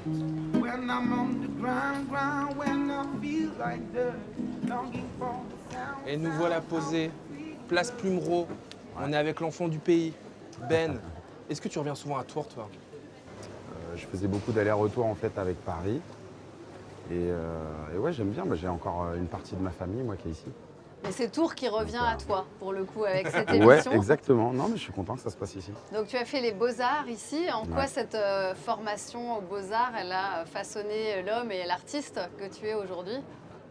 When I'm on the ground, when I feel like dirt, longing for the sound. Et nous voilà posés, place Plumereau. On est avec l'enfant du pays, Ben. Est-ce que tu reviens souvent à Tours, toi? Je faisais beaucoup d'allers-retours en fait avec Paris. Et ouais, j'aime bien. J'ai encore une partie de ma famille, moi, qui est ici. Et c'est Tours qui revient à toi, pour le coup, avec cette Ouais, émission. exactement. Non, mais je suis content que ça se passe ici. Donc tu as fait les Beaux-Arts ici. En quoi Ouais. cette formation aux Beaux-Arts, elle a façonné l'homme et l'artiste que tu es aujourd'hui?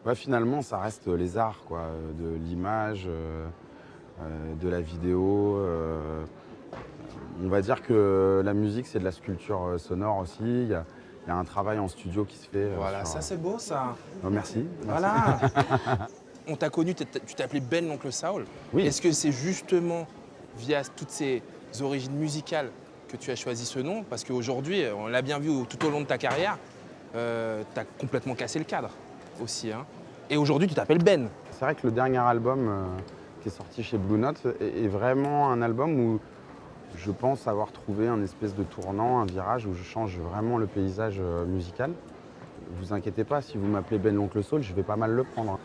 Ouais, finalement, ça reste les arts, quoi, de l'image, de la vidéo. On va dire que la musique, c'est de la sculpture sonore aussi. Il y a un travail en studio qui se fait. Voilà, ça c'est beau, ça. Oh, merci. Voilà. On t'a connu, tu t'appelais Ben l'Oncle Saul. Oui. Est-ce que c'est justement via toutes ces origines musicales que tu as choisi ce nom? Parce qu'aujourd'hui, on l'a bien vu tout au long de ta carrière, tu as complètement cassé le cadre aussi, hein. Et aujourd'hui, tu t'appelles Ben. C'est vrai que le dernier album qui est sorti chez Blue Note est vraiment un album où je pense avoir trouvé un espèce de tournant, un virage où je change vraiment le paysage musical. Vous inquiétez pas, si vous m'appelez Ben l'Oncle Saul, je vais pas mal le prendre.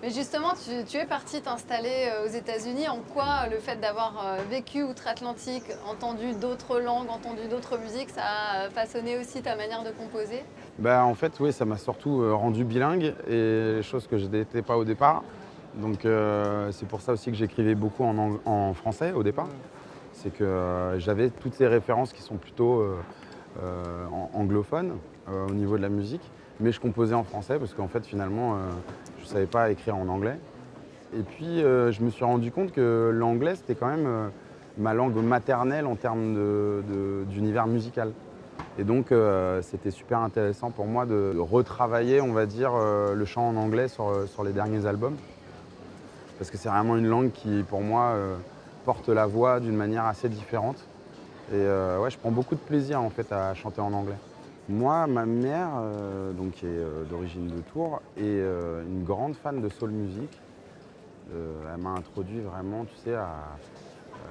Mais justement, tu es parti t'installer aux États-Unis. En quoi le fait d'avoir vécu outre-Atlantique, entendu d'autres langues, entendu d'autres musiques, ça a façonné aussi ta manière de composer? Bah, en fait, oui, ça m'a surtout rendu bilingue, et chose que je n'étais pas au départ. Donc c'est pour ça aussi que j'écrivais beaucoup en français au départ. C'est que j'avais toutes ces références qui sont plutôt anglophones au niveau de la musique, mais je composais en français parce qu'en fait finalement je ne savais pas écrire en anglais. Et puis je me suis rendu compte que l'anglais c'était quand même ma langue maternelle en termes d'univers musical. Et donc c'était super intéressant pour moi de retravailler, on va dire, le chant en anglais sur les derniers albums. Parce que c'est vraiment une langue qui, pour moi, porte la voix d'une manière assez différente. Et ouais, je prends beaucoup de plaisir en fait à chanter en anglais. Moi, ma mère, donc, qui est d'origine de Tours, est une grande fan de soul music. Elle m'a introduit vraiment, tu sais, à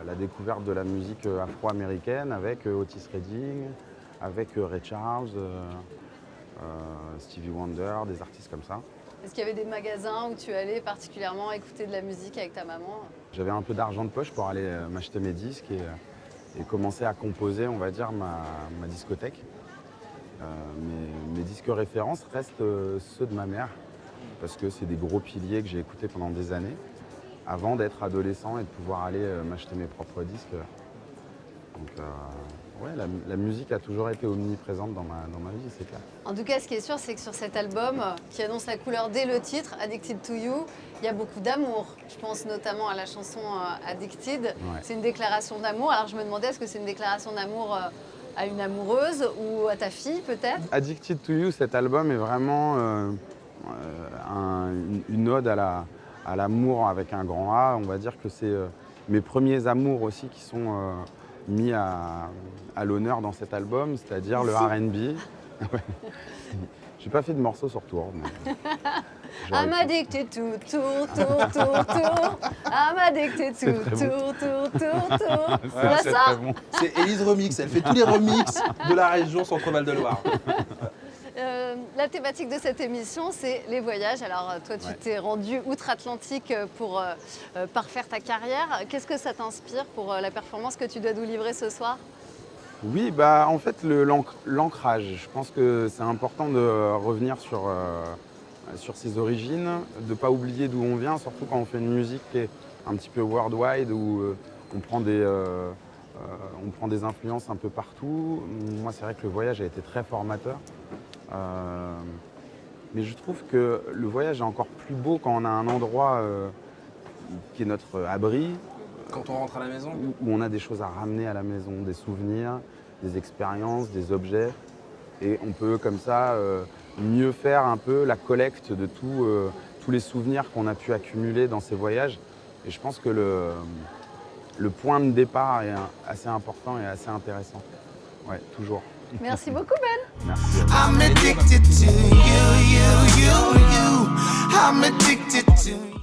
la découverte de la musique afro-américaine avec Otis Redding, avec Ray Charles, Stevie Wonder, des artistes comme ça. Est-ce qu'il y avait des magasins où tu allais particulièrement écouter de la musique avec ta maman? J'avais un peu d'argent de poche pour aller m'acheter mes disques et commencer à composer, on va dire, ma discothèque. Mes disques références restent ceux de ma mère, parce que c'est des gros piliers que j'ai écoutés pendant des années, avant d'être adolescent et de pouvoir aller m'acheter mes propres disques. Donc, ouais, la musique a toujours été omniprésente dans ma vie, c'est clair. En tout cas, ce qui est sûr, c'est que sur cet album, qui annonce la couleur dès le titre, Addicted to You, il y a beaucoup d'amour. Je pense notamment à la chanson Addicted. Ouais. C'est une déclaration d'amour. Alors je me demandais, est-ce que c'est une déclaration d'amour à une amoureuse ou à ta fille peut-être? Addicted to You, cet album est vraiment une ode à l'amour avec un grand A. On va dire que c'est mes premiers amours aussi qui sont mis à l'honneur dans cet album, c'est-à-dire le R&B. J'ai pas fait de morceaux sur Tours. I'm addicted to Tours, Tours, Tours, Tours. I'm addicted to Tours, Tours, Tours, Tours. Ouais, c'est ça bon. C'est Élise Remix, elle fait tous les remixes de la région Centre-Val de Loire. La thématique de cette émission, c'est les voyages. Alors toi, tu t'es rendu outre-Atlantique pour parfaire ta carrière. Qu'est-ce que ça t'inspire pour la performance que tu dois nous livrer ce soir? Oui, bah, en fait, l'ancrage. Je pense que c'est important de revenir sur ses origines, de ne pas oublier d'où on vient, surtout quand on fait une musique qui est un petit peu worldwide, où on prend des influences un peu partout. Moi, c'est vrai que le voyage a été très formateur. Mais je trouve que le voyage est encore plus beau quand on a un endroit qui est notre abri. Quand on rentre à la maison? Où on a des choses à ramener à la maison, des souvenirs, des expériences, des objets. Et on peut comme ça mieux faire un peu la collecte de tous les souvenirs qu'on a pu accumuler dans ces voyages. Et je pense que le point de départ est assez important et assez intéressant. Ouais, toujours. Merci beaucoup Ben. Merci. I'm addicted to you, you, you, you. I'm addicted to you.